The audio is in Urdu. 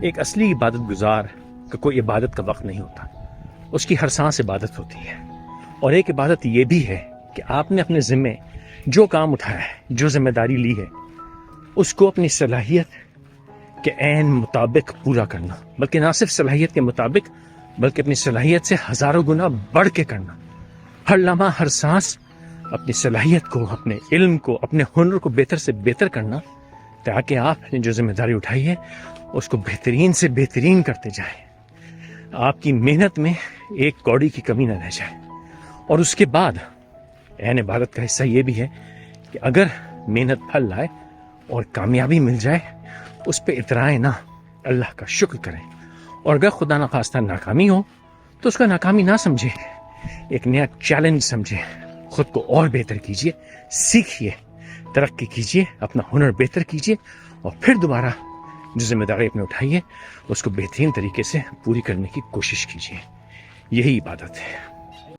ایک اصلی عبادت گزار کا کوئی عبادت کا وقت نہیں ہوتا، اس کی ہر سانس عبادت ہوتی ہے۔ اور ایک عبادت یہ بھی ہے کہ آپ نے اپنے ذمے جو کام اٹھایا ہے، جو ذمہ داری لی ہے، اس کو اپنی صلاحیت کے عین مطابق پورا کرنا، بلکہ نہ صرف صلاحیت کے مطابق بلکہ اپنی صلاحیت سے ہزاروں گنا بڑھ کے کرنا۔ ہر لمحہ، ہر سانس اپنی صلاحیت کو، اپنے علم کو، اپنے ہنر کو بہتر سے بہتر کرنا، تاکہ آپ نے جو ذمہ داری اٹھائی ہے اس کو بہترین سے بہترین کرتے جائیں، آپ کی محنت میں ایک کوڑی کی کمی نہ رہ جائے۔ اور اس کے بعد عین عبادت کا حصہ یہ بھی ہے کہ اگر محنت پھل لائے اور کامیابی مل جائے، اس پہ اترائیں نہ، اللہ کا شکر کریں۔ اور اگر خدا نخواستہ ناکامی ہو تو اس کا ناکامی نہ سمجھے، ایک نیا چیلنج سمجھے، خود کو اور بہتر کیجئے، سیکھیے، ترقی کیجئے، اپنا ہنر بہتر کیجئے، اور پھر دوبارہ جو ذمہ داری اپنے اٹھائی ہے اس کو بہترین طریقے سے پوری کرنے کی کوشش کیجئے۔ یہی عبادت ہے۔